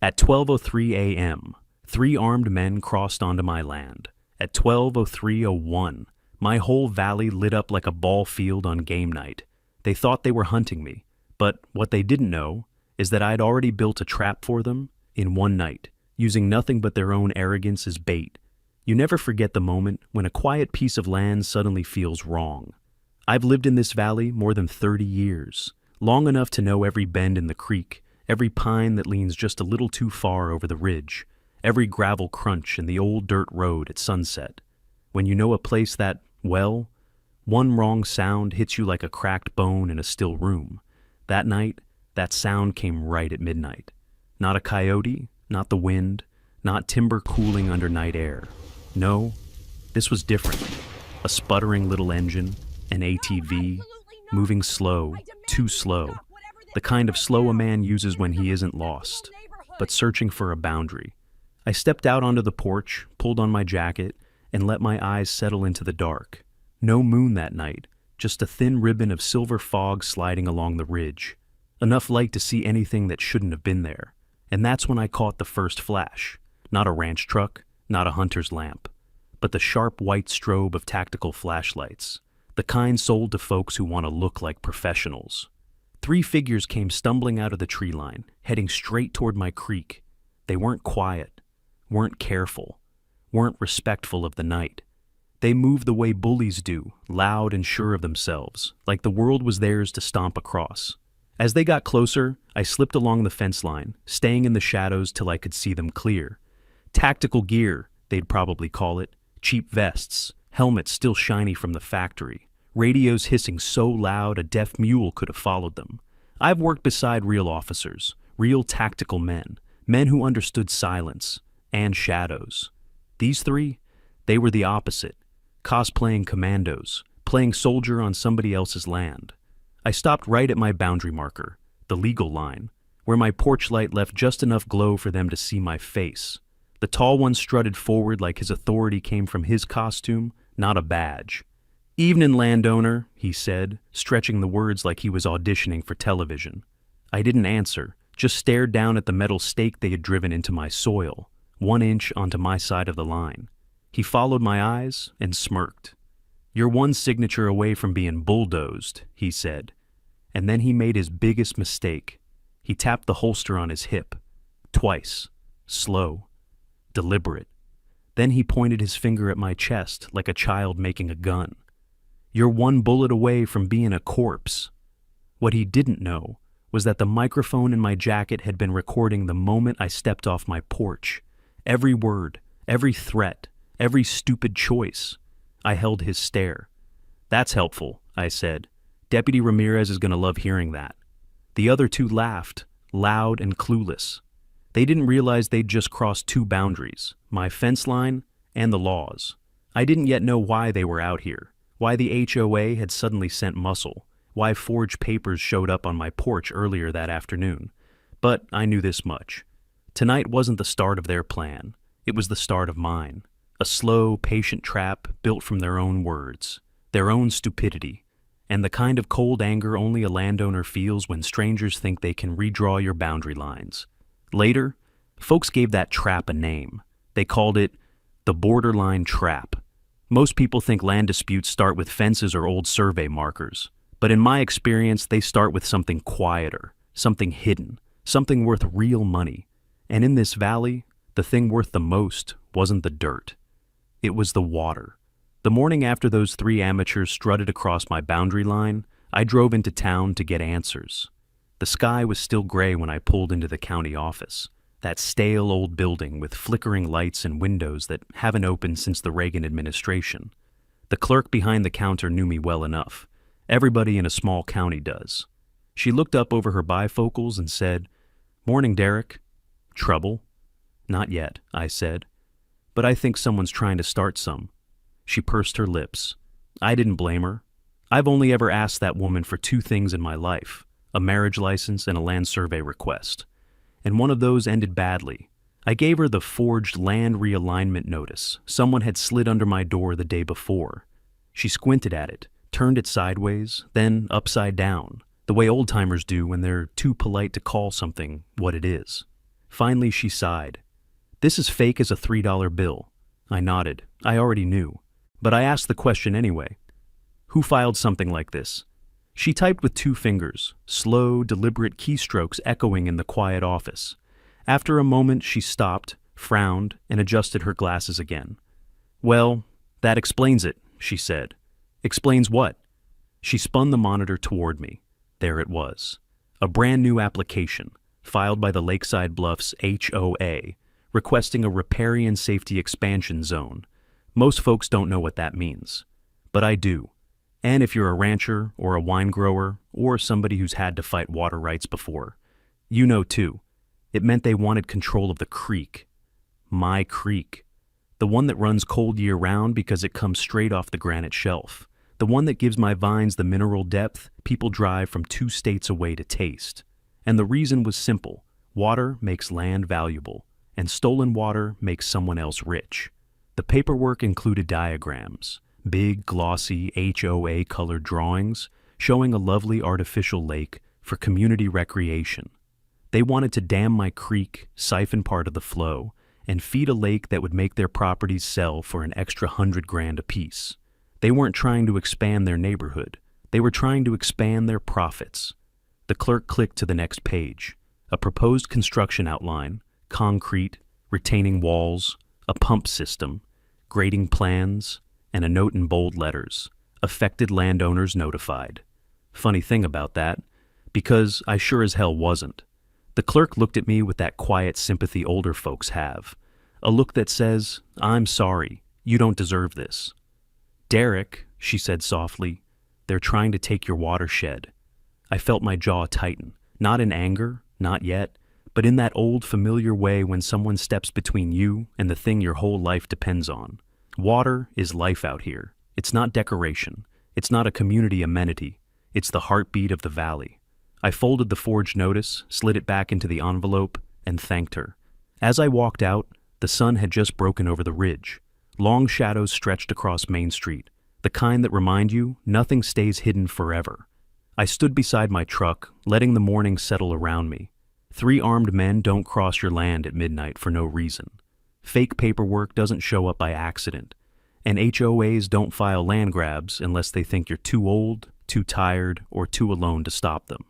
At 12:03 a.m., three armed men crossed onto my land. At 12:03:01, my whole valley lit up like a ball field on game night. They thought they were hunting me, but what they didn't know is that I'd already built a trap for them in one night, using nothing but their own arrogance as bait. You never forget the moment when a quiet piece of land suddenly feels wrong. I've lived in this valley more than 30 years, long enough to know every bend in the creek, every pine that leans just a little too far over the ridge, every gravel crunch in the old dirt road at sunset. When you know a place that, well, one wrong sound hits you like a cracked bone in a still room. That night, that sound came right at midnight. Not a coyote, not the wind, not timber cooling under night air. No, this was different. A sputtering little engine, an ATV, moving slow, too slow. The kind of slow a man uses when he isn't lost, but searching for a boundary. I stepped out onto the porch, pulled on my jacket, and let my eyes settle into the dark. No moon that night, just a thin ribbon of silver fog sliding along the ridge. Enough light to see anything that shouldn't have been there. And that's when I caught the first flash. Not a ranch truck, not a hunter's lamp, but the sharp white strobe of tactical flashlights, the kind sold to folks who want to look like professionals. Three figures came stumbling out of the tree line, heading straight toward my creek. They weren't quiet, weren't careful, weren't respectful of the night. They moved the way bullies do, loud and sure of themselves, like the world was theirs to stomp across. As they got closer, I slipped along the fence line, staying in the shadows till I could see them clear. Tactical gear, they'd probably call it, cheap vests, helmets still shiny from the factory, radios hissing so loud a deaf mule could have followed them. I've worked beside real officers, real tactical men, men who understood silence and shadows. These three, they were the opposite, cosplaying commandos, playing soldier on somebody else's land. I stopped right at my boundary marker, the legal line, where my porch light left just enough glow for them to see my face. The tall one strutted forward like his authority came from his costume, not a badge. "Evening, landowner," he said, stretching the words like he was auditioning for television. I didn't answer, just stared down at the metal stake they had driven into my soil, 1 inch onto my side of the line. He followed my eyes and smirked. "You're one signature away from being bulldozed," he said. And then he made his biggest mistake. He tapped the holster on his hip. Twice. Slow. Deliberate. Then he pointed his finger at my chest like a child making a gun. "You're one bullet away from being a corpse." What he didn't know was that the microphone in my jacket had been recording the moment I stepped off my porch. Every word, every threat, every stupid choice. I held his stare. "That's helpful," I said. "Deputy Ramirez is going to love hearing that." The other two laughed, loud and clueless. They didn't realize they'd just crossed two boundaries, my fence line and the law's. I didn't yet know why they were out here, why the HOA had suddenly sent muscle, why forged papers showed up on my porch earlier that afternoon. But I knew this much. Tonight wasn't the start of their plan. It was the start of mine. A slow, patient trap built from their own words, their own stupidity, and the kind of cold anger only a landowner feels when strangers think they can redraw your boundary lines. Later, folks gave that trap a name. They called it the borderline trap. Most people think land disputes start with fences or old survey markers, but in my experience, they start with something quieter, something hidden, something worth real money. And in this valley, the thing worth the most wasn't the dirt. It was the water. The morning after those three amateurs strutted across my boundary line, I drove into town to get answers. The sky was still gray when I pulled into the county office, that stale old building with flickering lights and windows that haven't opened since the Reagan administration. The clerk behind the counter knew me well enough. Everybody in a small county does. She looked up over her bifocals and said, "Morning, Derek." "Trouble?" "Not yet," I said. "But I think someone's trying to start some." She pursed her lips. I didn't blame her. I've only ever asked that woman for two things in my life, a marriage license and a land survey request. And one of those ended badly. I gave her the forged land realignment notice someone had slid under my door the day before. She squinted at it, turned it sideways, then upside down, the way old-timers do when they're too polite to call something what it is. Finally, she sighed. "This is fake as a $3 bill." I nodded. I already knew. But I asked the question anyway. "Who filed something like this?" She typed with 2 fingers, slow, deliberate keystrokes echoing in the quiet office. After a moment, she stopped, frowned, and adjusted her glasses again. "Well, that explains it," she said. "Explains what?" She spun the monitor toward me. There it was. A brand new application, filed by the Lakeside Bluffs HOA, requesting a riparian safety expansion zone. Most folks don't know what that means. But I do. And if you're a rancher or a wine grower or somebody who's had to fight water rights before, you know too. It meant they wanted control of the creek. My creek. The one that runs cold year-round because it comes straight off the granite shelf. The one that gives my vines the mineral depth people drive from 2 states away to taste. And the reason was simple. Water makes land valuable, and stolen water makes someone else rich. The paperwork included diagrams, big, glossy HOA-colored drawings showing a lovely artificial lake for community recreation. They wanted to dam my creek, siphon part of the flow, and feed a lake that would make their properties sell for an extra $100,000 apiece. They weren't trying to expand their neighborhood. They were trying to expand their profits. The clerk clicked to the next page. A proposed construction outline, concrete, retaining walls, a pump system, grading plans, and a note in bold letters. Affected landowners notified. Funny thing about that, because I sure as hell wasn't. The clerk looked at me with that quiet sympathy older folks have. A look that says, "I'm sorry, you don't deserve this." "Derek," she said softly, "they're trying to take your watershed." I felt my jaw tighten, not in anger, not yet, but in that old familiar way when someone steps between you and the thing your whole life depends on. Water is life out here. It's not decoration. It's not a community amenity. It's the heartbeat of the valley. I folded the forged notice, slid it back into the envelope, and thanked her. As I walked out, the sun had just broken over the ridge. Long shadows stretched across Main Street, the kind that remind you nothing stays hidden forever. I stood beside my truck, letting the morning settle around me. 3 armed men don't cross your land at midnight for no reason. Fake paperwork doesn't show up by accident, and HOAs don't file land grabs unless they think you're too old, too tired, or too alone to stop them.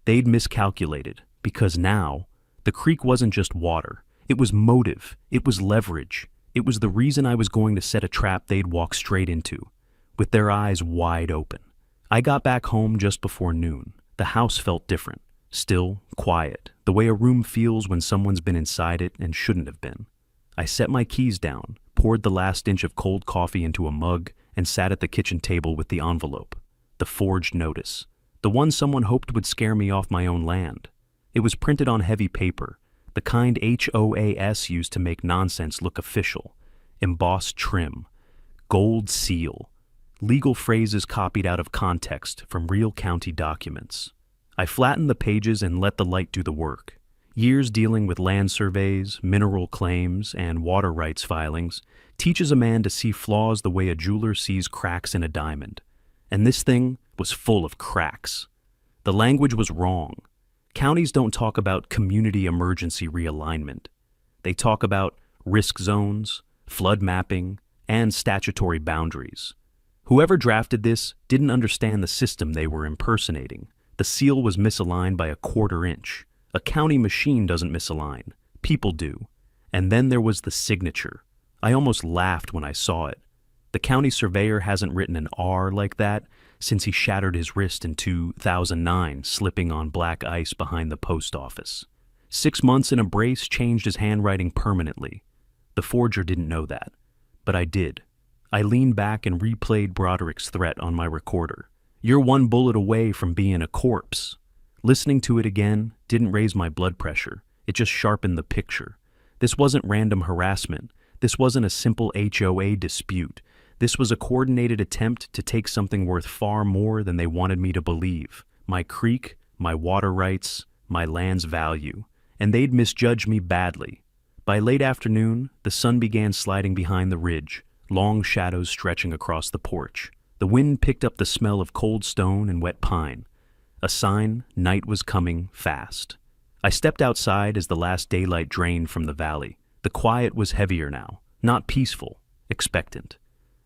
They'd miscalculated, because now, the creek wasn't just water. It was motive. It was leverage. It was the reason I was going to set a trap they'd walk straight into, with their eyes wide open. I got back home just before noon. The house felt different. Still, quiet, the way a room feels when someone's been inside it and shouldn't have been. I set my keys down, poured the last inch of cold coffee into a mug, and sat at the kitchen table with the envelope. The forged notice. The one someone hoped would scare me off my own land. It was printed on heavy paper, the kind HOAS used to make nonsense look official. Embossed trim. Gold seal. Legal phrases copied out of context from real county documents. I flattened the pages and let the light do the work. Years dealing with land surveys, mineral claims, and water rights filings teaches a man to see flaws the way a jeweler sees cracks in a diamond. And this thing was full of cracks. The language was wrong. Counties don't talk about community emergency realignment. They talk about risk zones, flood mapping, and statutory boundaries. Whoever drafted this didn't understand the system they were impersonating. The seal was misaligned by a 1/4 inch. A county machine doesn't misalign. People do. And then there was the signature. I almost laughed when I saw it. The county surveyor hasn't written an R like that since he shattered his wrist in 2009 slipping on black ice behind the post office. 6 months in a brace changed his handwriting permanently. The forger didn't know that, but I did. I leaned back and replayed Broderick's threat on my recorder. "You're 1 bullet away from being a corpse." Listening to it again didn't raise my blood pressure. It just sharpened the picture. This wasn't random harassment. This wasn't a simple HOA dispute. This was a coordinated attempt to take something worth far more than they wanted me to believe. My creek, my water rights, my land's value. And they'd misjudged me badly. By late afternoon, the sun began sliding behind the ridge, long shadows stretching across the porch. The wind picked up the smell of cold stone and wet pine. A sign night was coming fast. I stepped outside as the last daylight drained from the valley. The quiet was heavier now, not peaceful, expectant.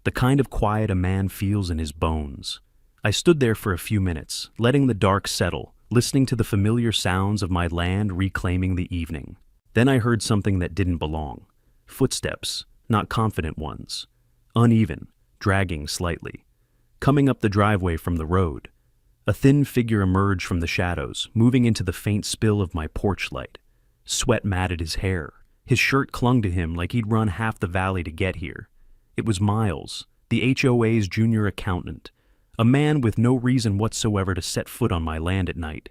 The kind of quiet a man feels in his bones. I stood there for a few minutes, letting the dark settle, listening to the familiar sounds of my land reclaiming the evening. Then I heard something that didn't belong. Footsteps, not confident ones. Uneven, dragging slightly. Coming up the driveway from the road. A thin figure emerged from the shadows, moving into the faint spill of my porch light. Sweat matted his hair. His shirt clung to him like he'd run half the valley to get here. It was Miles, the HOA's junior accountant, a man with no reason whatsoever to set foot on my land at night.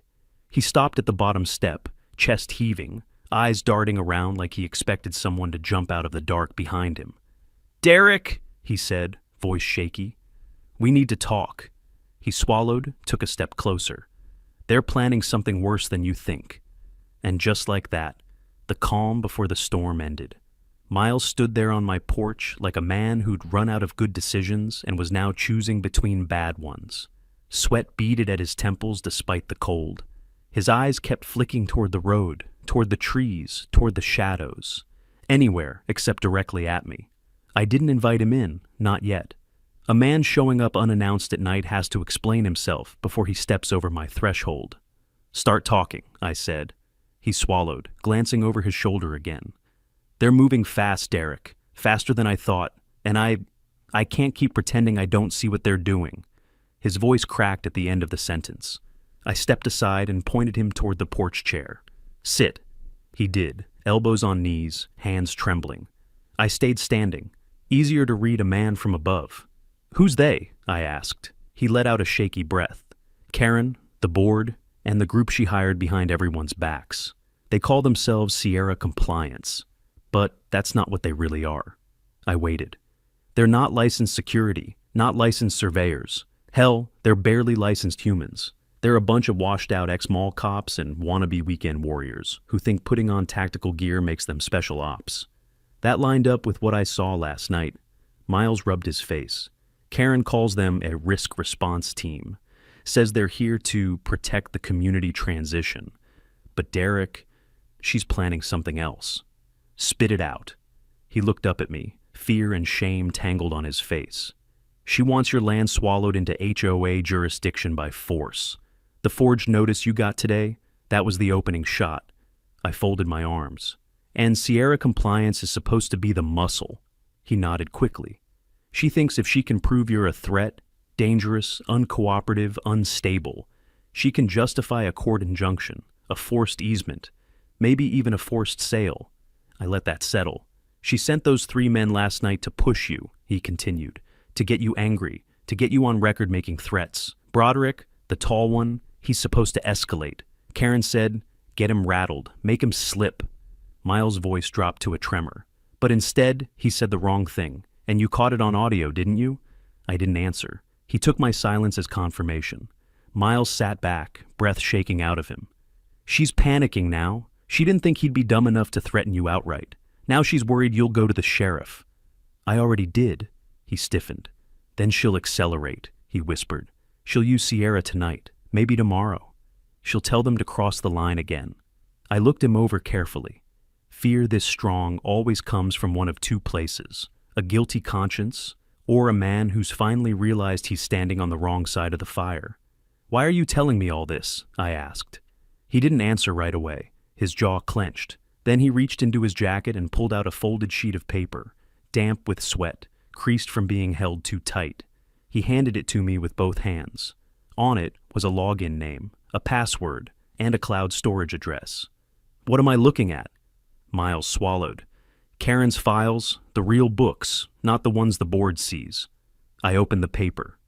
He stopped at the bottom step, chest heaving, eyes darting around like he expected someone to jump out of the dark behind him. "Derek," he said, voice shaky. "We need to talk." He swallowed, took a step closer. "They're planning something worse than you think." And just like that, the calm before the storm ended. Miles stood there on my porch like a man who'd run out of good decisions and was now choosing between bad ones. Sweat beaded at his temples despite the cold. His eyes kept flicking toward the road, toward the trees, toward the shadows. Anywhere except directly at me. I didn't invite him in, not yet. A man showing up unannounced at night has to explain himself before he steps over my threshold. "Start talking," I said. He swallowed, glancing over his shoulder again. "They're moving fast, Derek, faster than I thought, and I can't keep pretending I don't see what they're doing." His voice cracked at the end of the sentence. I stepped aside and pointed him toward the porch chair. "Sit." He did, elbows on knees, hands trembling. I stayed standing, easier to read a man from above. "Who's they?" I asked. He let out a shaky breath. "Karen, the board, and the group she hired behind everyone's backs. They call themselves Sierra Compliance, but that's not what they really are." I waited. "They're not licensed security, not licensed surveyors. Hell, they're barely licensed humans. They're a bunch of washed-out ex-mall cops and wannabe weekend warriors who think putting on tactical gear makes them special ops." That lined up with what I saw last night. Miles rubbed his face. "Karen calls them a risk response team. Says they're here to protect the community transition. But Derek, she's planning something else." "Spit it out." He looked up at me, fear and shame tangled on his face. "She wants your land swallowed into HOA jurisdiction by force. The forged notice you got today, that was the opening shot." I folded my arms. "And Sierra Compliance is supposed to be the muscle." He nodded quickly. "She thinks if she can prove you're a threat, dangerous, uncooperative, unstable, she can justify a court injunction, a forced easement, maybe even a forced sale." I let that settle. "She sent those 3 men last night to push you," he continued, "to get you angry, to get you on record making threats. Broderick, the tall one, he's supposed to escalate. Karen said, get him rattled, make him slip." Miles' voice dropped to a tremor. "But instead, he said the wrong thing. And you caught it on audio, didn't you?" I didn't answer. He took my silence as confirmation. Miles sat back, breath shaking out of him. "She's panicking now. She didn't think he'd be dumb enough to threaten you outright. Now she's worried you'll go to the sheriff." "I already did." He stiffened. "Then she'll accelerate," he whispered. "She'll use Sierra tonight, maybe tomorrow. She'll tell them to cross the line again." I looked him over carefully. Fear this strong always comes from one of 2 places: a guilty conscience, or a man who's finally realized he's standing on the wrong side of the fire. "Why are you telling me all this?" I asked. He didn't answer right away. His jaw clenched. Then he reached into his jacket and pulled out a folded sheet of paper, damp with sweat, creased from being held too tight. He handed it to me with both hands. On it was a login name, a password, and a cloud storage address. "What am I looking at?" Miles swallowed. "Karen's files, the real books, not the ones the board sees." I opened the paper.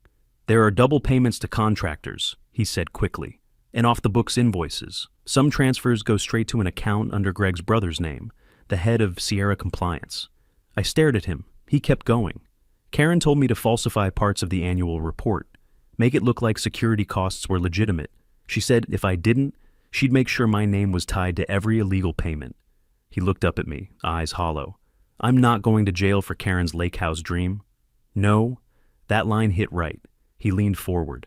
"There are double payments to contractors," he said quickly, "and off-the-books invoices. Some transfers go straight to an account under Greg's brother's name, the head of Sierra Compliance." I stared at him. He kept going. "Karen told me to falsify parts of the annual report, make it look like security costs were legitimate. She said if I didn't, she'd make sure my name was tied to every illegal payment." He looked up at me, eyes hollow. "I'm not going to jail for Karen's lake house dream." "No." That line hit right. He leaned forward.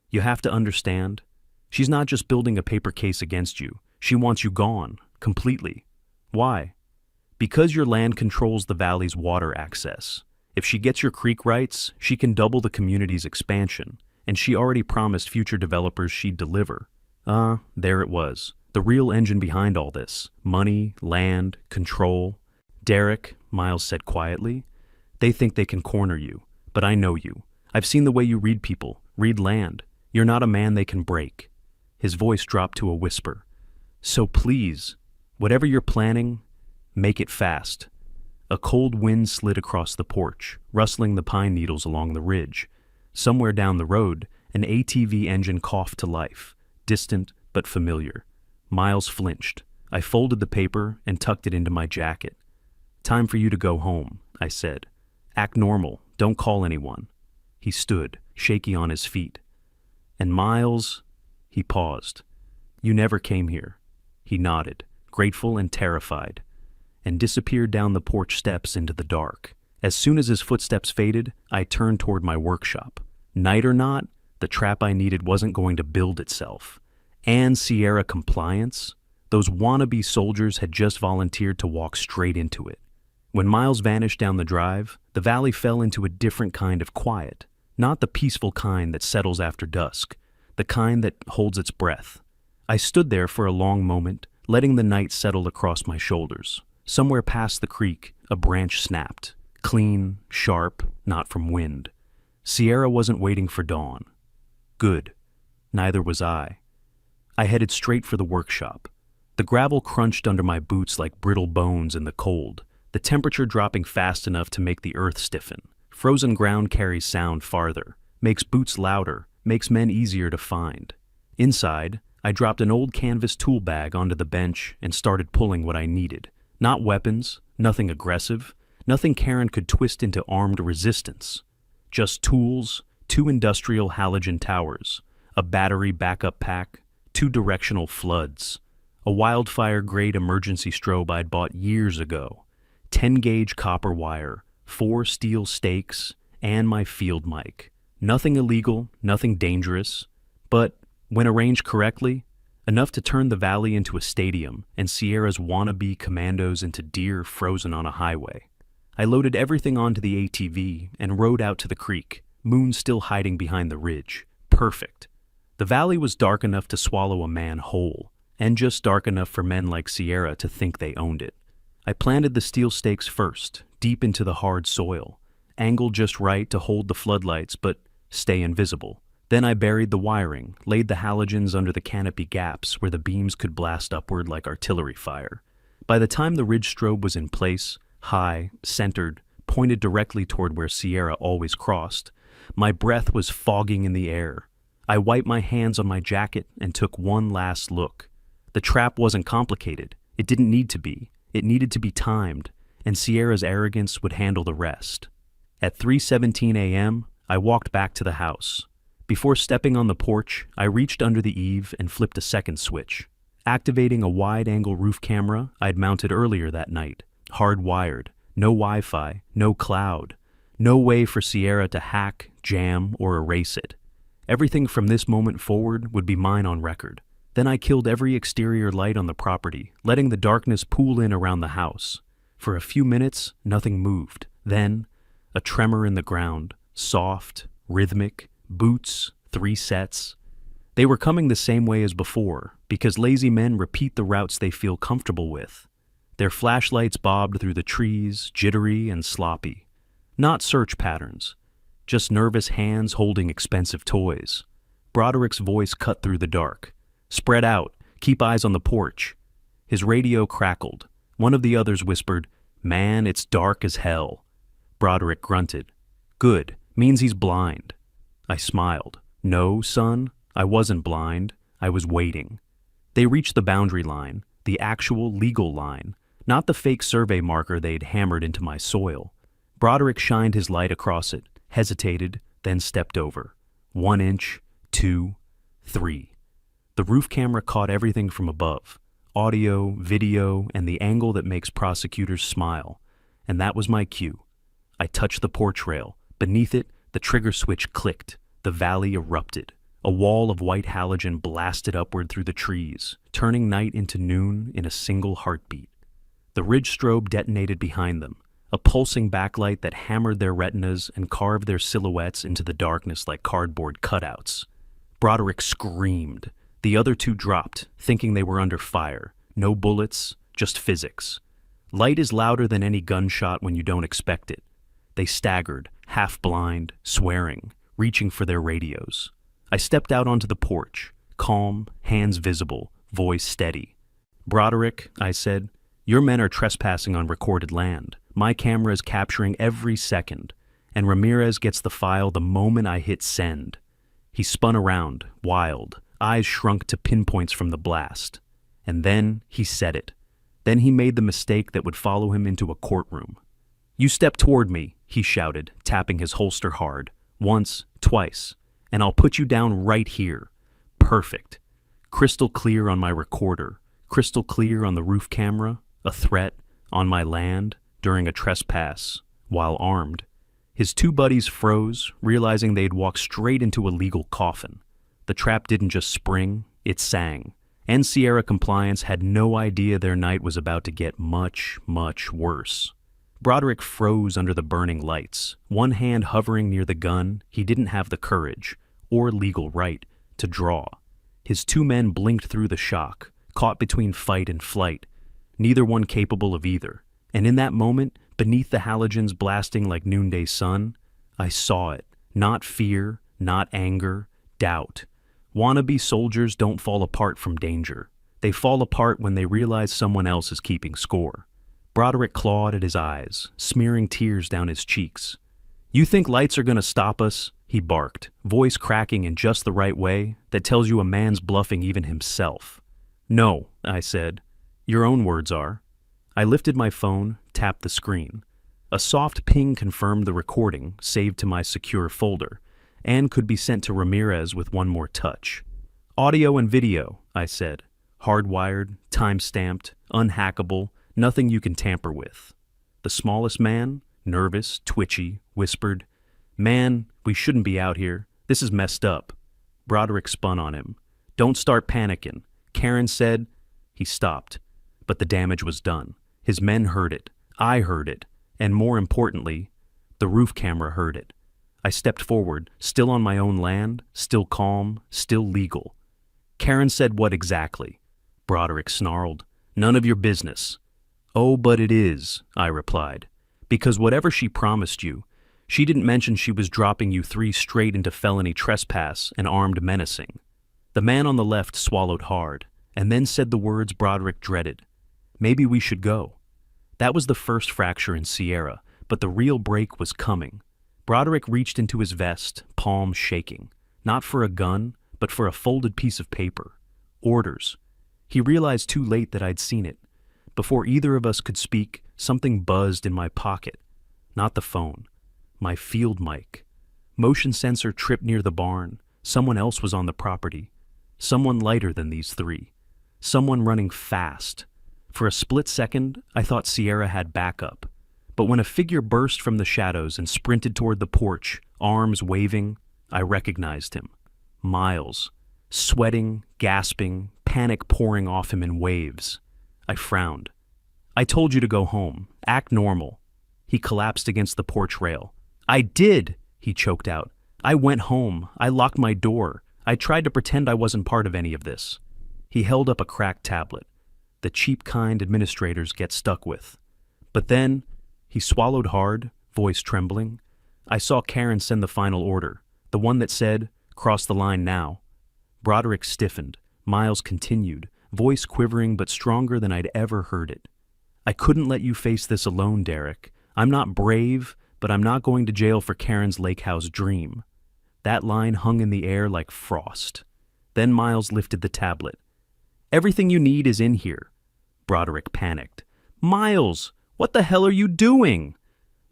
"You have to understand. She's not just building a paper case against you. She wants you gone, completely. Why? Because your land controls the valley's water access. If she gets your creek rights, she can double the community's expansion, and she already promised future developers she'd deliver. There it was. The real engine behind all this. Money, land, control. Derek, Miles said quietly, they think they can corner you, but I know you. I've seen the way you read people, read land. You're not a man they can break. His voice dropped to a whisper. So please, whatever you're planning, make it fast. A cold wind slid across the porch, rustling the pine needles along the ridge. Somewhere down the road, an ATV engine coughed to life, distant but familiar. Miles flinched. I folded the paper and tucked it into my jacket. Time for you to go home, I said. Act normal, don't call anyone. He stood, shaky on his feet. And Miles, he paused. You never came here. He nodded, grateful and terrified, and disappeared down the porch steps into the dark. As soon as his footsteps faded, I turned toward my workshop. Night or not, the trap I needed wasn't going to build itself. And Sierra compliance? Those wannabe soldiers had just volunteered to walk straight into it. When Miles vanished down the drive, the valley fell into a different kind of quiet. Not the peaceful kind that settles after dusk, the kind that holds its breath. I stood there for a long moment, letting the night settle across my shoulders. Somewhere past the creek, a branch snapped. Clean, sharp, not from wind. Sierra wasn't waiting for dawn. Good. Neither was I. I headed straight for the workshop. The gravel crunched under my boots like brittle bones in the cold, the temperature dropping fast enough to make the earth stiffen. Frozen ground carries sound farther, makes boots louder, makes men easier to find. Inside, I dropped an old canvas tool bag onto the bench and started pulling what I needed. Not weapons, nothing aggressive, nothing Karen could twist into armed resistance. Just tools, 2 industrial halogen towers, a battery backup pack, 2 directional floods, a wildfire-grade emergency strobe I'd bought years ago, 10-gauge copper wire, 4 steel stakes, and my field mic. Nothing illegal, nothing dangerous, but, when arranged correctly, enough to turn the valley into a stadium and Sierra's wannabe commandos into deer frozen on a highway. I loaded everything onto the ATV and rode out to the creek, moon still hiding behind the ridge. Perfect. The valley was dark enough to swallow a man whole, and just dark enough for men like Sierra to think they owned it. I planted the steel stakes first, deep into the hard soil, angled just right to hold the floodlights but stay invisible. Then I buried the wiring, laid the halogens under the canopy gaps where the beams could blast upward like artillery fire. By the time the ridge strobe was in place, high, centered, pointed directly toward where Sierra always crossed, my breath was fogging in the air. I wiped my hands on my jacket and took one last look. The trap wasn't complicated. It didn't need to be. It needed to be timed, and Sierra's arrogance would handle the rest. At 3:17 a.m., I walked back to the house. Before stepping on the porch, I reached under the eave and flipped a second switch, activating a wide-angle roof camera I'd mounted earlier that night, hardwired, no Wi-Fi, no cloud, no way for Sierra to hack, jam, or erase it. Everything from this moment forward would be mine on record. Then I killed every exterior light on the property, letting the darkness pool in around the house. For a few minutes, nothing moved. Then, a tremor in the ground, soft, rhythmic, boots, 3 sets. They were coming the same way as before, because lazy men repeat the routes they feel comfortable with. Their flashlights bobbed through the trees, jittery and sloppy. Not search patterns, just nervous hands holding expensive toys. Broderick's voice cut through the dark. Spread out, keep eyes on the porch. His radio crackled. One of the others whispered, "Man, it's dark as hell." Broderick grunted. "Good, means he's blind." I smiled. "No, son, I wasn't blind. I was waiting." They reached the boundary line, the actual legal line, not the fake survey marker they'd hammered into my soil. Broderick shined his light across it, hesitated, then stepped over. 1 inch, 2, 3. The roof camera caught everything from above, audio, video, and the angle that makes prosecutors smile. And that was my cue. I touched the porch rail. Beneath it, the trigger switch clicked. The valley erupted. A wall of white halogen blasted upward through the trees, turning night into noon in a single heartbeat. The ridge strobe detonated behind them, a pulsing backlight that hammered their retinas and carved their silhouettes into the darkness like cardboard cutouts. Broderick screamed. The other two dropped, thinking they were under fire. No bullets, just physics. Light is louder than any gunshot when you don't expect it. They staggered, half blind, swearing, reaching for their radios. I stepped out onto the porch, calm, hands visible, voice steady. "Broderick," I said, "your men are trespassing on recorded land. My camera is capturing every second, and Ramirez gets the file the moment I hit send." He spun around, wild, eyes shrunk to pinpoints from the blast. And then he said it. Then he made the mistake that would follow him into a courtroom. "You step toward me," he shouted, tapping his holster hard. "Once, twice, and I'll put you down right here." Perfect. Crystal clear on my recorder, crystal clear on the roof camera, a threat, on my land, during a trespass, while armed. His two buddies froze, realizing they'd walked straight into a legal coffin. The trap didn't just spring, it sang. And Sierra Compliance had no idea their night was about to get much, much worse. Broderick froze under the burning lights, one hand hovering near the gun he didn't have the courage, or legal right, to draw. His two men blinked through the shock, caught between fight and flight, neither one capable of either. And in that moment, beneath the halogens blasting like noonday sun, I saw it. Not fear, not anger, doubt. Wannabe soldiers don't fall apart from danger. They fall apart when they realize someone else is keeping score. Broderick clawed at his eyes, smearing tears down his cheeks. "You think lights are gonna stop us?" he barked, voice cracking in just the right way that tells you a man's bluffing even himself. "No," I said. "Your own words are." I lifted my phone, tapped the screen. A soft ping confirmed the recording, saved to my secure folder, and could be sent to Ramirez with one more touch. "Audio and video," I said. "Hardwired, time-stamped, unhackable, nothing you can tamper with." The smallest man, nervous, twitchy, whispered, "Man, we shouldn't be out here. This is messed up." Broderick spun on him. "Don't start panicking." Karen said. He stopped, but the damage was done. His men heard it. I heard it. And more importantly, the roof camera heard it. I stepped forward, still on my own land, still calm, still legal. Karen said what exactly? Broderick snarled. "None of your business." "Oh, but it is," I replied. "Because whatever she promised you, she didn't mention she was dropping you 3 straight into felony trespass and armed menacing." The man on the left swallowed hard, and then said the words Broderick dreaded. "Maybe we should go." That was the first fracture in Sierra, but the real break was coming. Broderick reached into his vest, palms shaking, not for a gun, but for a folded piece of paper. Orders. He realized too late that I'd seen it. Before either of us could speak, something buzzed in my pocket. Not the phone. My field mic. Motion sensor tripped near the barn. Someone else was on the property. Someone lighter than these 3. Someone running fast. For a split second, I thought Sierra had backup. But when a figure burst from the shadows and sprinted toward the porch, arms waving, I recognized him. Miles. Sweating, gasping, panic pouring off him in waves. I frowned. "I told you to go home. Act normal." He collapsed against the porch rail. "I did," he choked out. "I went home. I locked my door. I tried to pretend I wasn't part of any of this." He held up a cracked tablet, the cheap kind administrators get stuck with. But then, he swallowed hard, voice trembling. I saw Karen send the final order, the one that said, "Cross the line now." Broderick stiffened. Miles continued, voice quivering but stronger than I'd ever heard it. "I couldn't let you face this alone, Derek. I'm not brave, but I'm not going to jail for Karen's lake house dream." That line hung in the air like frost. Then Miles lifted the tablet. "Everything you need is in here." Broderick panicked. "Miles, what the hell are you doing?"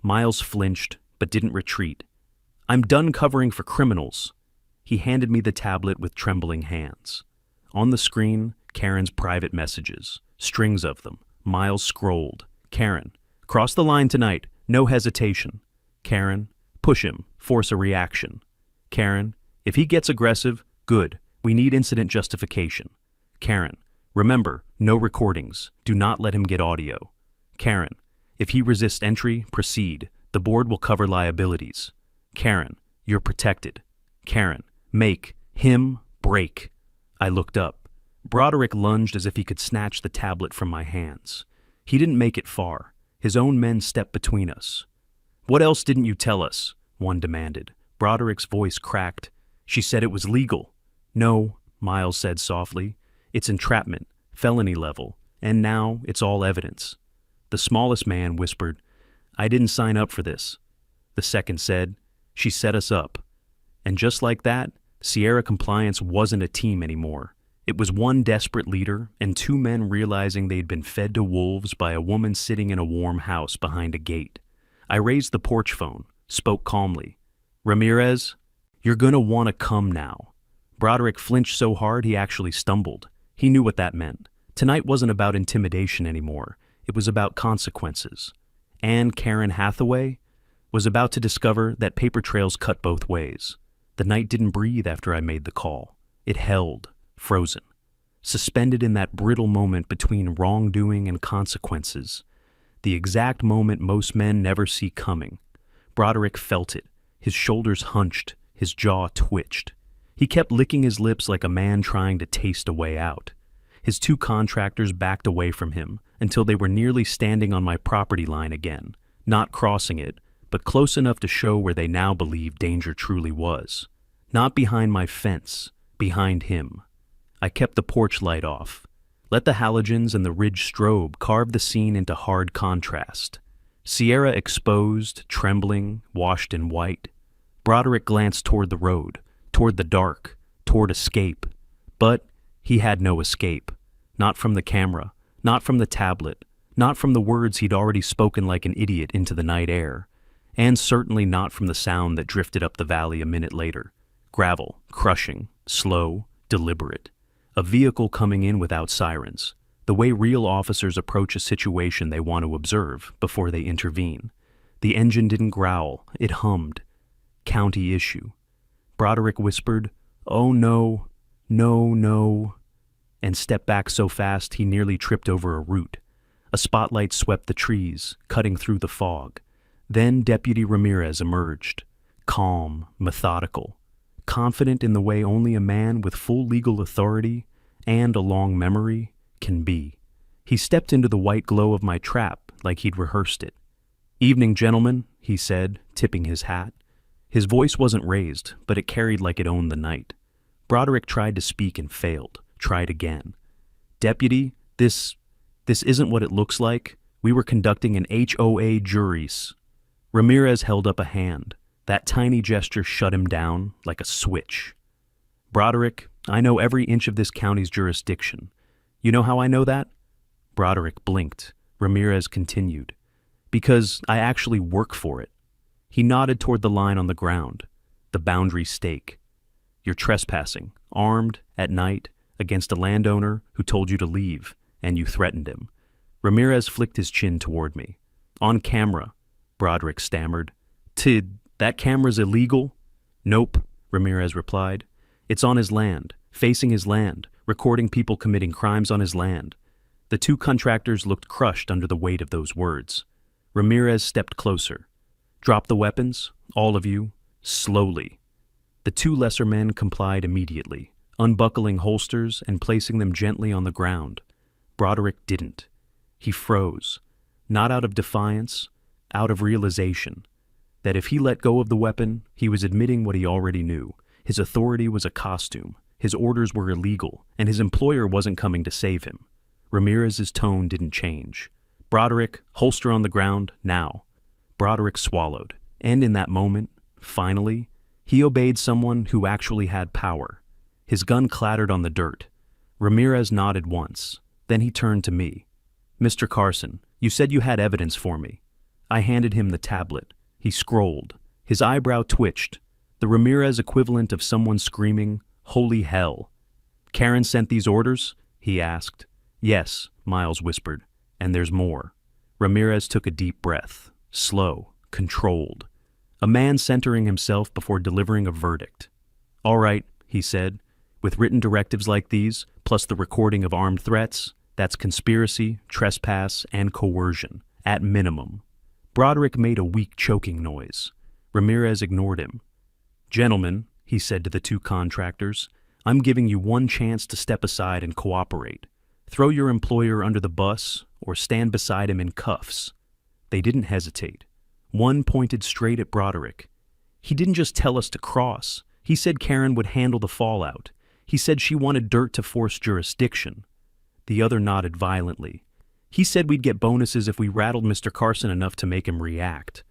Miles flinched, but didn't retreat. "I'm done covering for criminals." He handed me the tablet with trembling hands. On the screen, Karen's private messages, strings of them. Miles scrolled. "Karen, cross the line tonight, no hesitation." Karen, "Push him, force a reaction." Karen, "If he gets aggressive, Good. We need incident justification. Karen, remember, no recordings. Do not let him get audio. Karen, if he resists entry, proceed. The board will cover liabilities. Karen, you're protected. Karen, make him break. I looked up. Broderick lunged as if he could snatch the tablet from my hands. He didn't make it far. His own men stepped between us. What else didn't you tell us? One demanded. Broderick's voice cracked. She said it was legal. No, Miles said softly. It's entrapment, felony level, and now it's all evidence. The smallest man whispered, I didn't sign up for this. The second said, she set us up. And just like that, Sierra Compliance wasn't a team anymore. It was one desperate leader and two men realizing they'd been fed to wolves by a woman sitting in a warm house behind a gate. I raised the porch phone, spoke calmly. Ramirez, you're gonna want to come now. Broderick flinched so hard he actually stumbled. He knew what that meant. Tonight wasn't about intimidation anymore. It was about consequences. And Karen Hathaway was about to discover that paper trails cut both ways. The night didn't breathe after I made the call. It held, frozen, suspended in that brittle moment between wrongdoing and consequences. The exact moment most men never see coming. Broderick felt it. His shoulders hunched, his jaw twitched. He kept licking his lips like a man trying to taste a way out. His two contractors backed away from him until they were nearly standing on my property line again, not crossing it, but close enough to show where they now believed danger truly was. Not behind my fence, behind him. I kept the porch light off. Let the halogens and the ridge strobe carve the scene into hard contrast. Sierra exposed, trembling, washed in white. Broderick glanced toward the road, toward the dark, toward escape. But he had no escape. Not from the camera, not from the tablet, not from the words he'd already spoken like an idiot into the night air, and certainly not from the sound that drifted up the valley a minute later. Gravel, crushing, slow, deliberate. A vehicle coming in without sirens. The way real officers approach a situation they want to observe before they intervene. The engine didn't growl, it hummed. County issue. Broderick whispered, "Oh no, no, no," and stepped back so fast he nearly tripped over a root. A spotlight swept the trees, cutting through the fog. Then Deputy Ramirez emerged, calm, methodical, confident in the way only a man with full legal authority and a long memory can be. He stepped into the white glow of my trap like he'd rehearsed it. "Evening, gentlemen," he said, tipping his hat. His voice wasn't raised, but it carried like it owned the night. Broderick tried to speak and failed, tried again. "Deputy, this isn't what it looks like. We were conducting an HOA juries." Ramirez held up a hand. That tiny gesture shut him down like a switch. "Broderick, I know every inch of this county's jurisdiction. You know how I know that?" Broderick blinked. Ramirez continued. "Because I actually work for it." He nodded toward the line on the ground, the boundary stake. "You're trespassing, armed, at night, against a landowner who told you to leave, and you threatened him." Ramirez flicked his chin toward me. "On camera," Broderick stammered. That camera's illegal?" "Nope," Ramirez replied. "It's on his land, facing his land, recording people committing crimes on his land." The two contractors looked crushed under the weight of those words. Ramirez stepped closer. "Drop the weapons, all of you, slowly." The two lesser men complied immediately, unbuckling holsters and placing them gently on the ground. Broderick didn't. He froze, not out of defiance, out of realization, that if he let go of the weapon, he was admitting what he already knew. His authority was a costume, his orders were illegal, and his employer wasn't coming to save him. Ramirez's tone didn't change. "Broderick, holster on the ground, now." Broderick swallowed, and in that moment, finally, he obeyed someone who actually had power. His gun clattered on the dirt. Ramirez nodded once, then he turned to me. "Mr. Carson, you said you had evidence for me." I handed him the tablet. He scrolled. His eyebrow twitched. The Ramirez equivalent of someone screaming, "Holy hell." "Karen sent these orders?" he asked. "Yes," Miles whispered, "and there's more." Ramirez took a deep breath, slow, controlled. A man centering himself before delivering a verdict. "All right," he said, With written directives like these, plus the recording of armed threats, that's conspiracy, trespass, and coercion, at minimum. Broderick made a weak choking noise. Ramirez ignored him. "Gentlemen," he said to the two contractors, "I'm giving you one chance to step aside and cooperate. Throw your employer under the bus or stand beside him in cuffs." They didn't hesitate. One pointed straight at Broderick. "He didn't just tell us to cross. He said Karen would handle the fallout. He said she wanted dirt to force jurisdiction." The other nodded violently. "He said we'd get bonuses if we rattled Mr. Carson enough to make him react."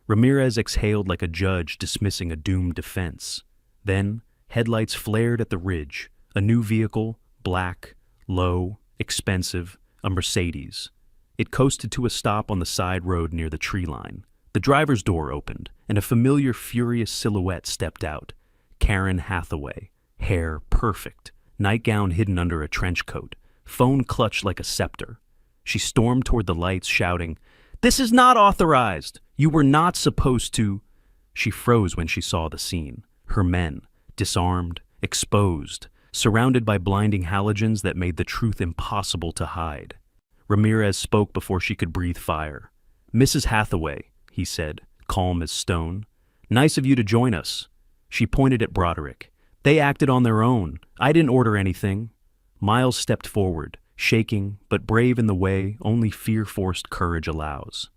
Ramirez exhaled like a judge dismissing a doomed defense. Then, headlights flared at the ridge. A new vehicle, black, low, expensive, a Mercedes. It coasted to a stop on the side road near the tree line. The driver's door opened, and a familiar, furious silhouette stepped out. Karen Hathaway, hair perfect, nightgown hidden under a trench coat, phone clutched like a scepter. She stormed toward the lights, shouting, "This is not authorized! You were not supposed to—" She froze when she saw the scene. Her men, disarmed, exposed, surrounded by blinding halogens that made the truth impossible to hide. Ramirez spoke before she could breathe fire. "Mrs. Hathaway," he said, calm as stone, "nice of you to join us." She pointed at Broderick. "They acted on their own. I didn't order anything." Miles stepped forward, shaking, but brave in the way only fear-forced courage allows.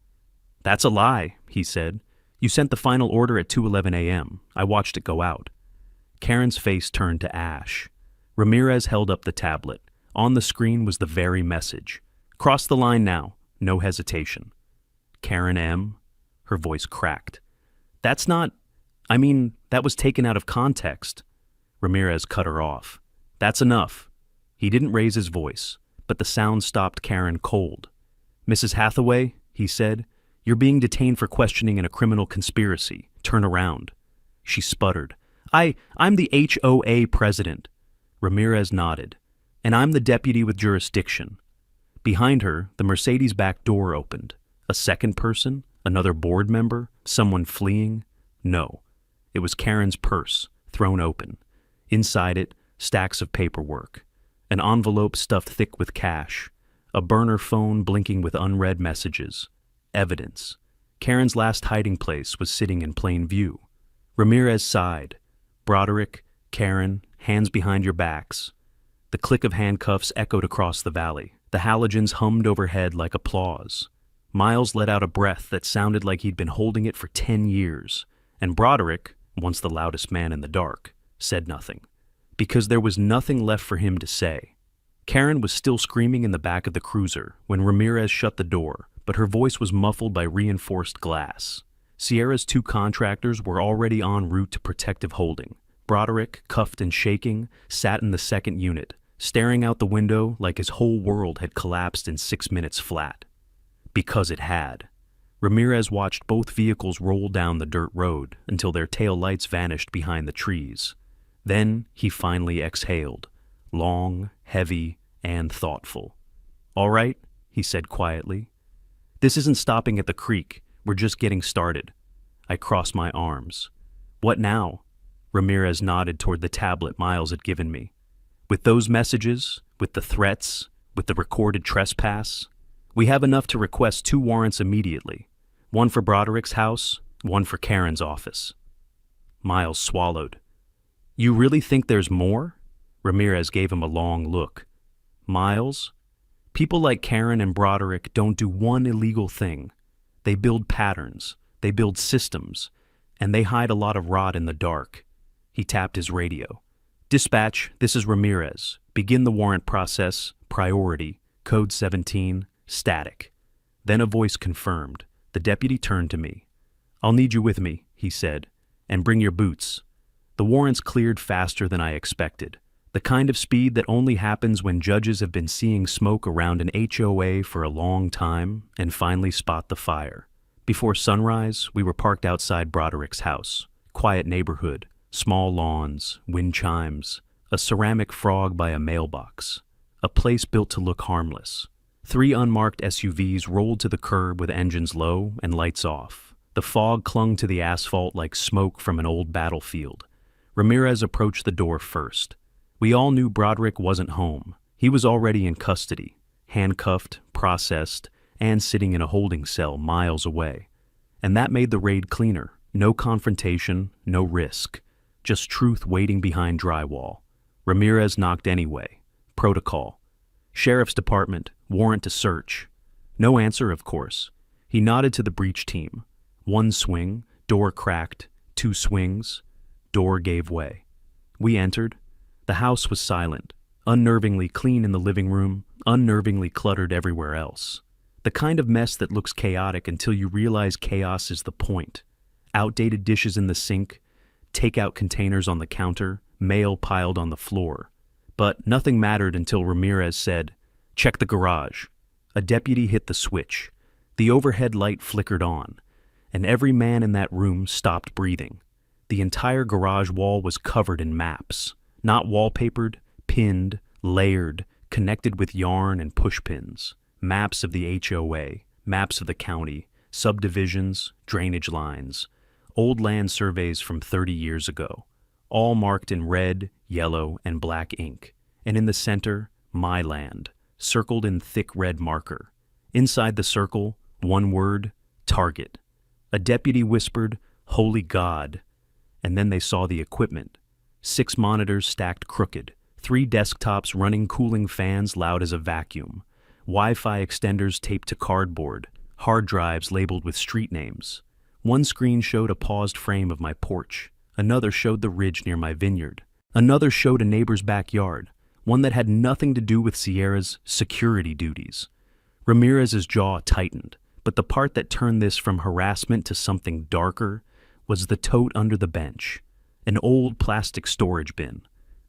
"That's a lie," he said. "You sent the final order at 2:11 a.m. I watched it go out." Karen's face turned to ash. Ramirez held up the tablet. On the screen was the very message. "Cross the line now. No hesitation." "Karen M.?" Her voice cracked. "That's not... that was taken out of context." Ramirez cut her off. "That's enough." He didn't raise his voice, but the sound stopped Karen cold. "Mrs. Hathaway," he said, "you're being detained for questioning in a criminal conspiracy. Turn around." She sputtered. I'm the HOA president." Ramirez nodded. "And I'm the deputy with jurisdiction." Behind her, the Mercedes back door opened. A second person? Another board member? Someone fleeing? No. It was Karen's purse, thrown open. Inside it, stacks of paperwork. An envelope stuffed thick with cash. A burner phone blinking with unread messages. Evidence. Karen's last hiding place was sitting in plain view. Ramirez sighed. "Broderick, Karen, hands behind your backs." The click of handcuffs echoed across the valley. The halogens hummed overhead like applause. Miles let out a breath that sounded like he'd been holding it for 10 years. And Broderick, once the loudest man in the dark, said nothing. Because there was nothing left for him to say. Karen was still screaming in the back of the cruiser when Ramirez shut the door, but her voice was muffled by reinforced glass. Sierra's two contractors were already en route to protective holding. Broderick, cuffed and shaking, sat in the second unit, staring out the window like his whole world had collapsed in 6 minutes flat. Because it had. Ramirez watched both vehicles roll down the dirt road until their tail lights vanished behind the trees. Then he finally exhaled, long, heavy, and thoughtful. "All right," he said quietly. "This isn't stopping at the creek. We're just getting started." I crossed my arms. "What now?" Ramirez nodded toward the tablet Miles had given me. "With those messages, with the threats, with the recorded trespass, we have enough to request 2 warrants immediately. One for Broderick's house, one for Karen's office." Miles swallowed. "You really think there's more?" Ramirez gave him a long look. "Miles, people like Karen and Broderick don't do one illegal thing. They build patterns, they build systems, and they hide a lot of rot in the dark." He tapped his radio. "Dispatch, this is Ramirez. Begin the warrant process, priority, code 17, static." Then a voice confirmed. The deputy turned to me. "I'll need you with me," he said, "and bring your boots." The warrants cleared faster than I expected. The kind of speed that only happens when judges have been seeing smoke around an HOA for a long time and finally spot the fire. Before sunrise, we were parked outside Broderick's house. Quiet neighborhood, small lawns, wind chimes, a ceramic frog by a mailbox. A place built to look harmless. 3 unmarked SUVs rolled to the curb with engines low and lights off. The fog clung to the asphalt like smoke from an old battlefield. Ramirez approached the door first. We all knew Broderick wasn't home. He was already in custody, handcuffed, processed, and sitting in a holding cell miles away. And that made the raid cleaner. No confrontation, no risk. Just truth waiting behind drywall. Ramirez knocked anyway. Protocol. Sheriff's Department, warrant to search. No answer, of course. He nodded to the breach team. One swing, door cracked. Two swings, door gave way. We entered. The house was silent, unnervingly clean in the living room, unnervingly cluttered everywhere else. The kind of mess that looks chaotic until you realize chaos is the point. Outdated dishes in the sink, takeout containers on the counter, mail piled on the floor. But nothing mattered until Ramirez said, "Check the garage." A deputy hit the switch. The overhead light flickered on, and every man in that room stopped breathing. The entire garage wall was covered in maps, not wallpapered, pinned, layered, connected with yarn and pushpins. Maps of the HOA, maps of the county, subdivisions, drainage lines, old land surveys from 30 years ago, all marked in red, yellow, and black ink, and in the center, my land, circled in thick red marker. Inside the circle, one word, target. A deputy whispered, "Holy God," and then they saw the equipment. 6 monitors stacked crooked, 3 desktops running cooling fans loud as a vacuum, Wi-Fi extenders taped to cardboard, hard drives labeled with street names. One screen showed a paused frame of my porch, another showed the ridge near my vineyard, another showed a neighbor's backyard, one that had nothing to do with Sierra's security duties. Ramirez's jaw tightened, but the part that turned this from harassment to something darker was the tote under the bench, an old plastic storage bin.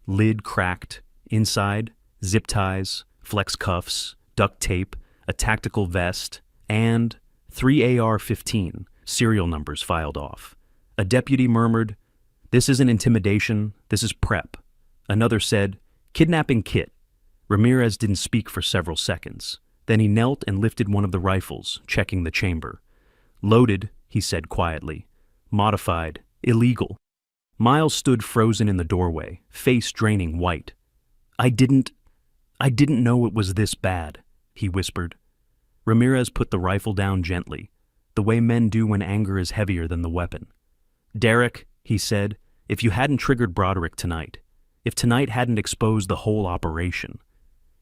Lid cracked, inside, zip ties, flex cuffs, duct tape, a tactical vest, and 3 AR-15 serial numbers filed off. A deputy murmured, "This isn't intimidation, this is prep." Another said, "Kidnapping kit." Ramirez didn't speak for several seconds. Then he knelt and lifted one of the rifles, checking the chamber. "Loaded," he said quietly. "Modified. Illegal." Miles stood frozen in the doorway, face draining white. I didn't know it was this bad," he whispered. Ramirez put the rifle down gently, the way men do when anger is heavier than the weapon. "Derek," he said, "if you hadn't triggered Broderick tonight, if tonight hadn't exposed the whole operation."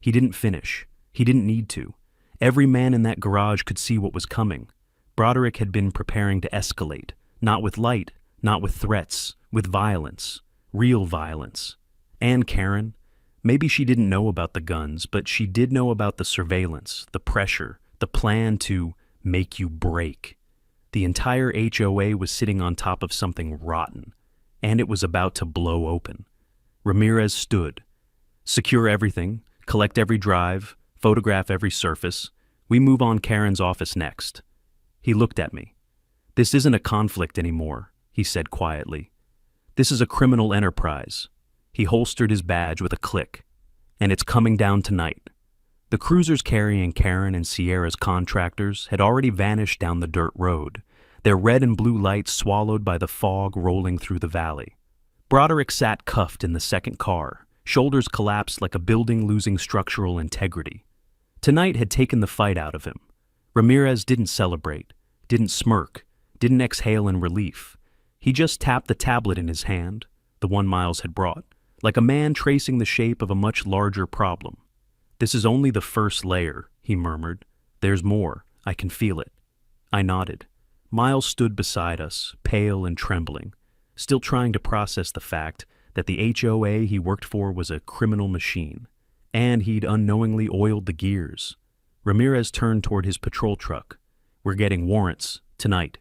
He didn't finish. He didn't need to. Every man in that garage could see what was coming. Broderick had been preparing to escalate, not with light, not with threats, with violence, real violence. And Karen, maybe she didn't know about the guns, but she did know about the surveillance, the pressure, the plan to make you break. The entire HOA was sitting on top of something rotten, and it was about to blow open. Ramirez stood. "Secure everything, collect every drive, photograph every surface. We move on Karen's office next." He looked at me. "This isn't a conflict anymore," he said quietly. "This is a criminal enterprise." He holstered his badge with a click. "And it's coming down tonight." The cruisers carrying Karen and Sierra's contractors had already vanished down the dirt road, their red and blue lights swallowed by the fog rolling through the valley. Broderick sat cuffed in the second car, shoulders collapsed like a building losing structural integrity. Tonight had taken the fight out of him. Ramirez didn't celebrate, didn't smirk, didn't exhale in relief. He just tapped the tablet in his hand, the one Miles had brought, like a man tracing the shape of a much larger problem. "This is only the first layer," he murmured. "There's more. I can feel it." I nodded. Miles stood beside us, pale and trembling, still trying to process the fact that the HOA he worked for was a criminal machine, and he'd unknowingly oiled the gears. Ramirez turned toward his patrol truck. "We're getting warrants, tonight."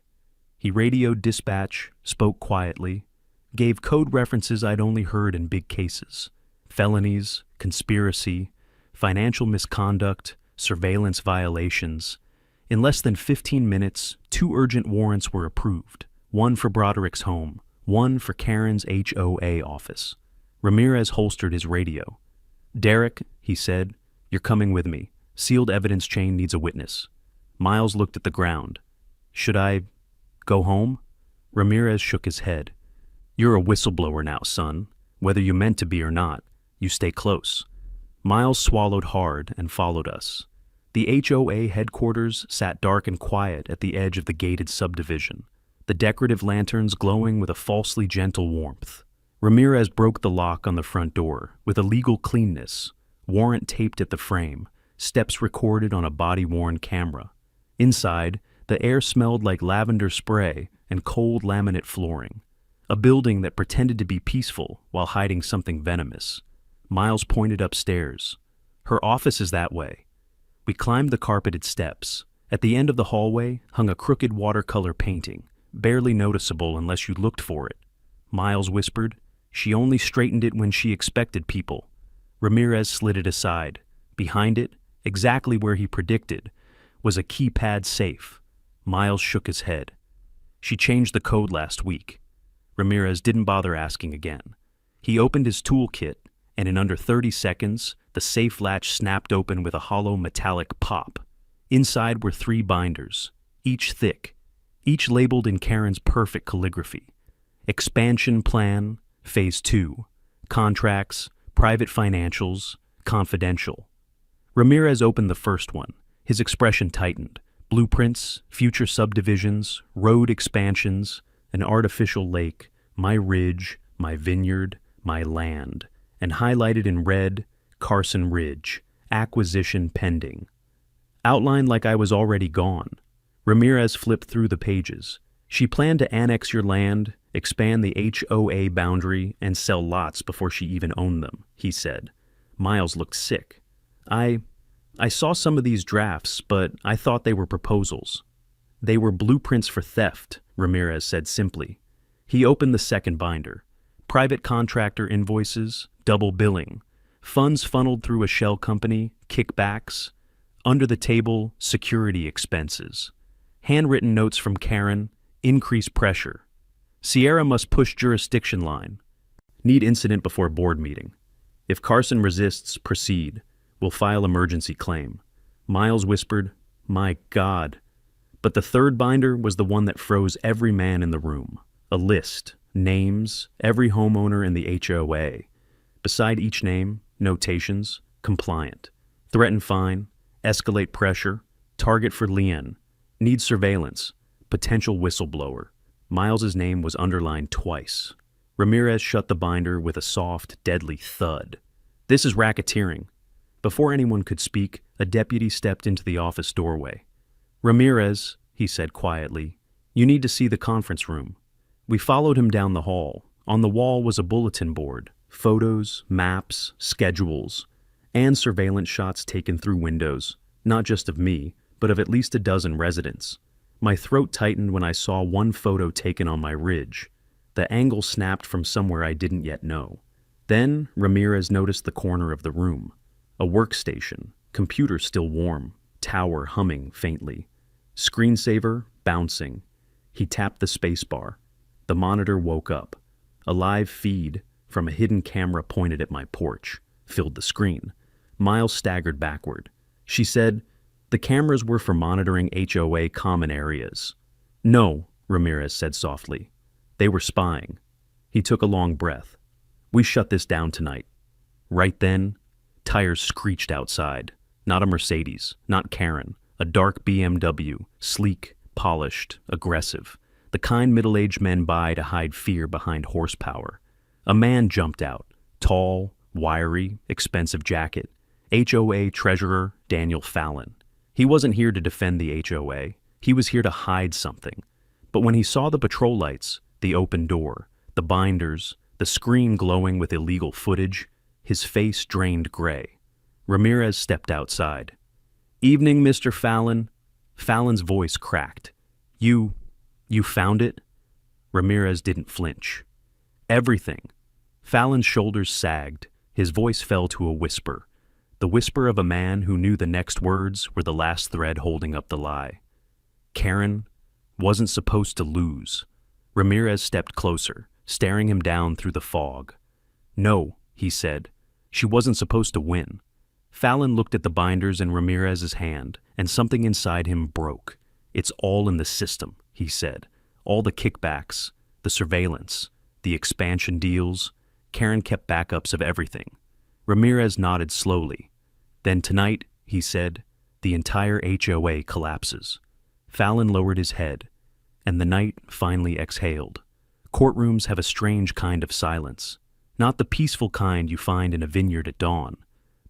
He radioed dispatch, spoke quietly, gave code references I'd only heard in big cases. Felonies, conspiracy, financial misconduct, surveillance violations. In less than 15 minutes, 2 urgent warrants were approved, one for Broderick's home, one for Karen's HOA office. Ramirez holstered his radio. "Derek," he said, "you're coming with me. Sealed evidence chain needs a witness." Miles looked at the ground. "Should I go home?" Ramirez shook his head. "You're a whistleblower now, son, whether you meant to be or not. You stay close." Miles swallowed hard and followed us. The HOA headquarters sat dark and quiet at the edge of the gated subdivision, the decorative lanterns glowing with a falsely gentle warmth. Ramirez broke the lock on the front door with illegal cleanness, warrant taped at the frame, steps recorded on a body-worn camera. Inside, the air smelled like lavender spray and cold laminate flooring. A building that pretended to be peaceful while hiding something venomous. Miles pointed upstairs. "Her office is that way." We climbed the carpeted steps. At the end of the hallway hung a crooked watercolor painting, barely noticeable unless you looked for it. Miles whispered, "She only straightened it when she expected people." Ramirez slid it aside. Behind it, exactly where he predicted, was a keypad safe. Miles shook his head. "She changed the code last week." Ramirez didn't bother asking again. He opened his toolkit, and in under 30 seconds, the safe latch snapped open with a hollow metallic pop. Inside were 3 binders, each thick, each labeled in Karen's perfect calligraphy. Expansion Plan, Phase 2, Contracts, Private Financials, Confidential. Ramirez opened the first one. His expression tightened. Blueprints, future subdivisions, road expansions, an artificial lake, my ridge, my vineyard, my land, and highlighted in red, Carson Ridge, acquisition pending. Outlined like I was already gone. Ramirez flipped through the pages. She planned to annex your land, expand the HOA boundary, and sell lots before she even owned them, he said. Miles looked sick. I saw some of these drafts, but I thought they were proposals. They were blueprints for theft, Ramirez said simply. He opened the second binder. Private contractor invoices, double billing, funds funneled through a shell company, kickbacks, under the table, security expenses, handwritten notes from Karen, increased pressure. Sierra must push jurisdiction line. Need incident before board meeting. If Carson resists, proceed. We'll file emergency claim. Miles whispered, "My God." But the third binder was the one that froze every man in the room. A list, names, every homeowner in the HOA. Beside each name, notations, compliant. Threaten fine, escalate pressure, target for Lien, need surveillance, potential whistleblower. Miles's name was underlined twice. Ramirez shut the binder with a soft, deadly thud. "This is racketeering." Before anyone could speak, a deputy stepped into the office doorway. "Ramirez," he said quietly, "you need to see the conference room." We followed him down the hall. On the wall was a bulletin board, photos, maps, schedules, and surveillance shots taken through windows, not just of me, but of at least a dozen residents. My throat tightened when I saw one photo taken on my ridge. The angle snapped from somewhere I didn't yet know. Then Ramirez noticed the corner of the room. A workstation, computer still warm, tower humming faintly. Screensaver bouncing. He tapped the spacebar. The monitor woke up. A live feed from a hidden camera pointed at my porch filled the screen. Miles staggered backward. She said, "The cameras were for monitoring HOA common areas." "No," Ramirez said softly. "They were spying." He took a long breath. "We shut this down tonight." Right then, tires screeched outside. Not a Mercedes, not Karen, a dark BMW, sleek, polished, aggressive. The kind middle-aged men buy to hide fear behind horsepower. A man jumped out, tall, wiry, expensive jacket. HOA treasurer Daniel Fallon. He wasn't here to defend the HOA. He was here to hide something. But when he saw the patrol lights, the open door, the binders, the screen glowing with illegal footage, his face drained gray. Ramirez stepped outside. "Evening, Mr. Fallon." Fallon's voice cracked. You found it?" Ramirez didn't flinch. "Everything." Fallon's shoulders sagged. His voice fell to a whisper. The whisper of a man who knew the next words were the last thread holding up the lie. Karen wasn't supposed to lose. Ramirez stepped closer, staring him down through the fog. "No," he said. "She wasn't supposed to win." Fallon looked at the binders in Ramirez's hand, and something inside him broke. "It's all in the system," he said. "All the kickbacks, the surveillance, the expansion deals. Karen kept backups of everything. Ramirez nodded slowly. Then tonight, he said, the entire HOA collapses. Fallon lowered his head, and the night finally exhaled. Courtrooms have a strange kind of silence. Not the peaceful kind you find in a vineyard at dawn,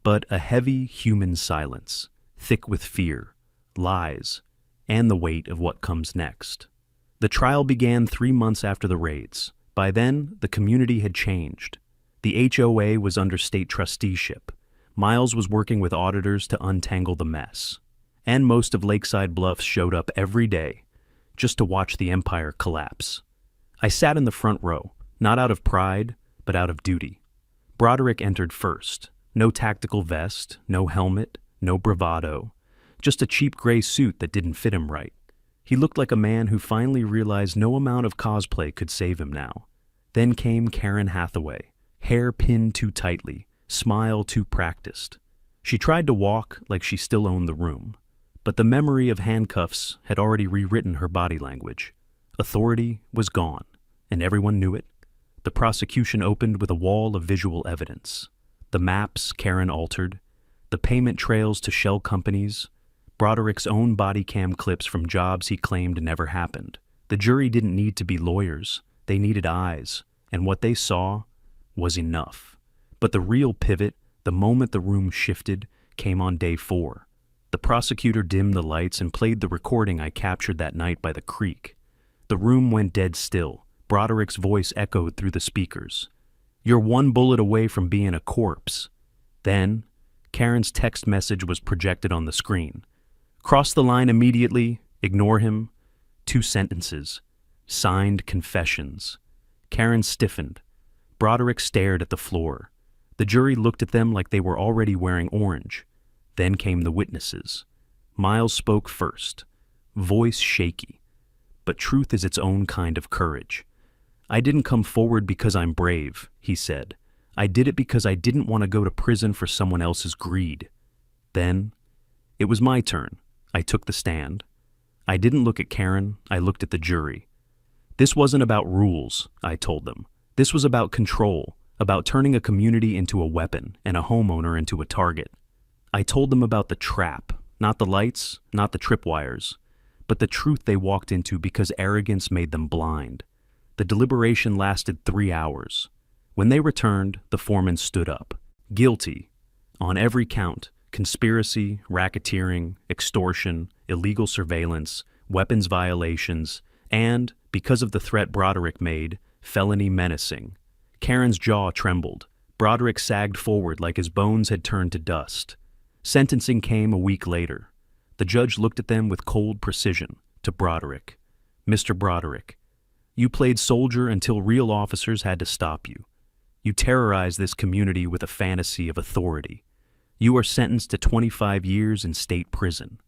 but a heavy human silence, thick with fear, lies, and the weight of what comes next. The trial began 3 months after the raids. By then, the community had changed. The HOA was under state trusteeship. Miles was working with auditors to untangle the mess. And most of Lakeside Bluffs showed up every day, just to watch the empire collapse. I sat in the front row, not out of pride, but out of duty. Broderick entered first. No tactical vest, no helmet, no bravado. Just a cheap gray suit that didn't fit him right. He looked like a man who finally realized no amount of cosplay could save him now. Then came Karen Hathaway, hair pinned too tightly, smile too practiced. She tried to walk like she still owned the room, but the memory of handcuffs had already rewritten her body language. Authority was gone, and everyone knew it. The prosecution opened with a wall of visual evidence. The maps Karen altered, the payment trails to shell companies, Broderick's own body cam clips from jobs he claimed never happened. The jury didn't need to be lawyers. They needed eyes, and what they saw was enough. But the real pivot, the moment the room shifted, came on day 4. The prosecutor dimmed the lights and played the recording I captured that night by the creek. The room went dead still. Broderick's voice echoed through the speakers. "You're one bullet away from being a corpse." Then, Karen's text message was projected on the screen. "Cross the line immediately, ignore him." 2 sentences. Signed confessions. Karen stiffened. Broderick stared at the floor. The jury looked at them like they were already wearing orange. Then came the witnesses. Miles spoke first, voice shaky. But truth is its own kind of courage. "I didn't come forward because I'm brave," he said. "I did it because I didn't want to go to prison for someone else's greed." Then, it was my turn. I took the stand. I didn't look at Karen, I looked at the jury. This wasn't about rules, I told them. This was about control, about turning a community into a weapon and a homeowner into a target. I told them about the trap, not the lights, not the tripwires, but the truth they walked into because arrogance made them blind. The deliberation lasted 3 hours. When they returned, the foreman stood up. Guilty. On every count, conspiracy, racketeering, extortion, illegal surveillance, weapons violations, and, because of the threat Broderick made, felony menacing. Karen's jaw trembled. Broderick sagged forward like his bones had turned to dust. Sentencing came a week later. The judge looked at them with cold precision. To Broderick. "Mr. Broderick, you played soldier until real officers had to stop you. You terrorized this community with a fantasy of authority. You are sentenced to 25 years in state prison."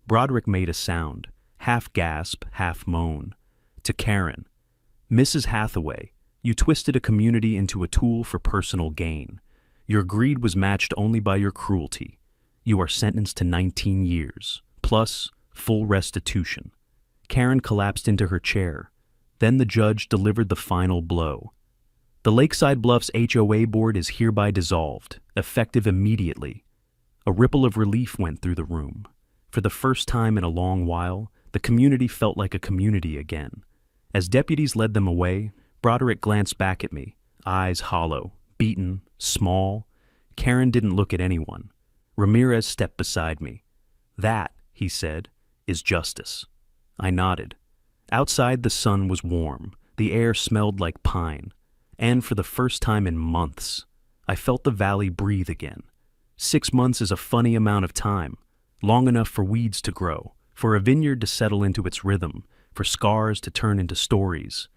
Broderick made a sound, half gasp, half moan. To Karen, "Mrs. Hathaway, you twisted a community into a tool for personal gain. Your greed was matched only by your cruelty. You are sentenced to 19 years, plus full restitution." Karen collapsed into her chair. Then the judge delivered the final blow. "The Lakeside Bluffs HOA board is hereby dissolved, effective immediately." A ripple of relief went through the room. For the first time in a long while, the community felt like a community again. As deputies led them away, Broderick glanced back at me, eyes hollow, beaten, small. Karen didn't look at anyone. Ramirez stepped beside me. "That," he said, "is justice." I nodded. Outside the sun was warm, the air smelled like pine, and for the first time in months, I felt the valley breathe again. 6 months is a funny amount of time, long enough for weeds to grow, for a vineyard to settle into its rhythm, for scars to turn into stories,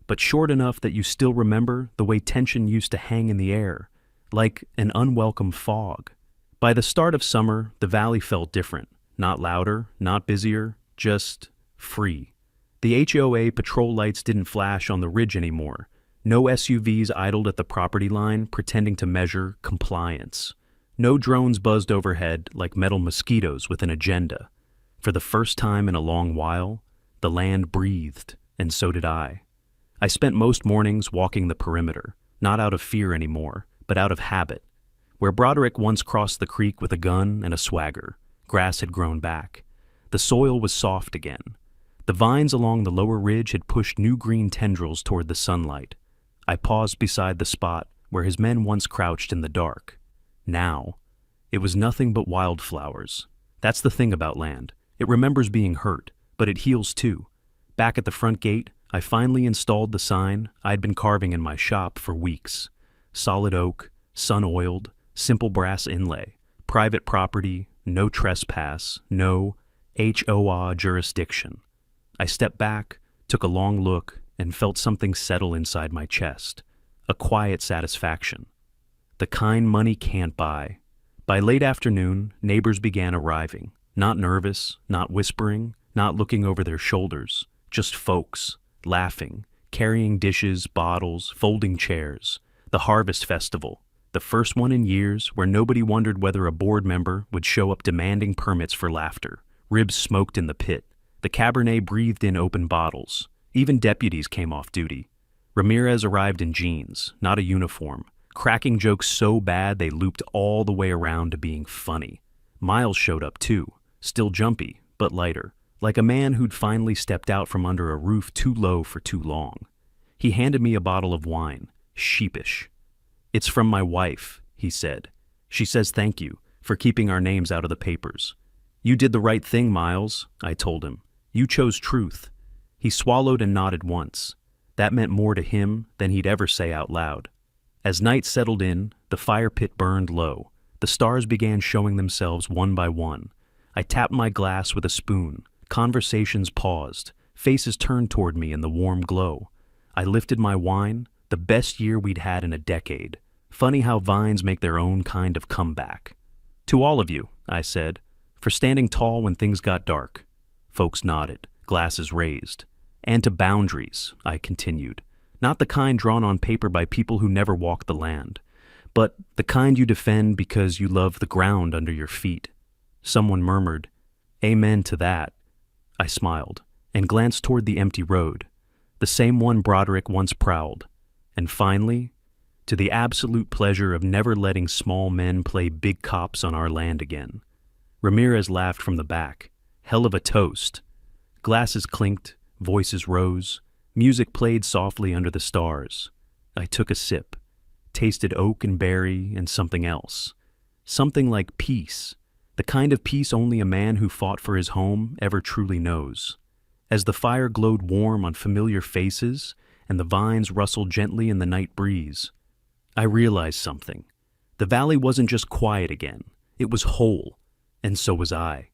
but short enough that you still remember the way tension used to hang in the air, like an unwelcome fog. By the start of summer, the valley felt different, not louder, not busier, just free. The HOA patrol lights didn't flash on the ridge anymore. No SUVs idled at the property line pretending to measure compliance. No drones buzzed overhead like metal mosquitoes with an agenda. For the first time in a long while, the land breathed, and so did I. I spent most mornings walking the perimeter, not out of fear anymore, but out of habit. where Broderick once crossed the creek with a gun and a swagger. Grass had grown back. The soil was soft again. The vines along the lower ridge had pushed new green tendrils toward the sunlight. I paused beside the spot where his men once crouched in the dark. Now, it was nothing but wildflowers. That's the thing about land. It remembers being hurt, but it heals too. Back at the front gate, I finally installed the sign I'd been carving in my shop for weeks. Solid oak, sun-oiled, simple brass inlay, private property, no trespass, no HOA jurisdiction. I stepped back, took a long look, and felt something settle inside my chest. A quiet satisfaction. The kind money can't buy. By late afternoon, neighbors began arriving. Not nervous, not whispering, not looking over their shoulders. Just folks, laughing, carrying dishes, bottles, folding chairs. The harvest festival. The first one in years where nobody wondered whether a board member would show up demanding permits for laughter. Ribs smoked in the pit. The Cabernet breathed in open bottles. Even deputies came off duty. Ramirez arrived in jeans, not a uniform, cracking jokes so bad they looped all the way around to being funny. Miles showed up too, still jumpy, but lighter, like a man who'd finally stepped out from under a roof too low for too long. He handed me a bottle of wine, sheepish. "It's from my wife," he said. "She says thank you for keeping our names out of the papers." "You did the right thing, Miles," I told him. "You chose truth." He swallowed and nodded once. That meant more to him than he'd ever say out loud. As night settled in, the fire pit burned low. The stars began showing themselves one by one. I tapped my glass with a spoon. Conversations paused. Faces turned toward me in the warm glow. I lifted my wine, the best year we'd had in a decade. Funny how vines make their own kind of comeback. "To all of you," I said, "for standing tall when things got dark." Folks nodded, glasses raised. "And to boundaries," I continued. "Not the kind drawn on paper by people who never walk the land, but the kind you defend because you love the ground under your feet." Someone murmured, "Amen to that." I smiled and glanced toward the empty road, the same one Broderick once prowled. And finally, to the absolute pleasure of never letting small men play big cops on our land again. Ramirez laughed from the back. Hell of a toast. Glasses clinked, voices rose, music played softly under the stars. I took a sip, tasted oak and berry and something else. Something like peace, the kind of peace only a man who fought for his home ever truly knows. As the fire glowed warm on familiar faces and the vines rustled gently in the night breeze, I realized something. The valley wasn't just quiet again, it was whole, and so was I.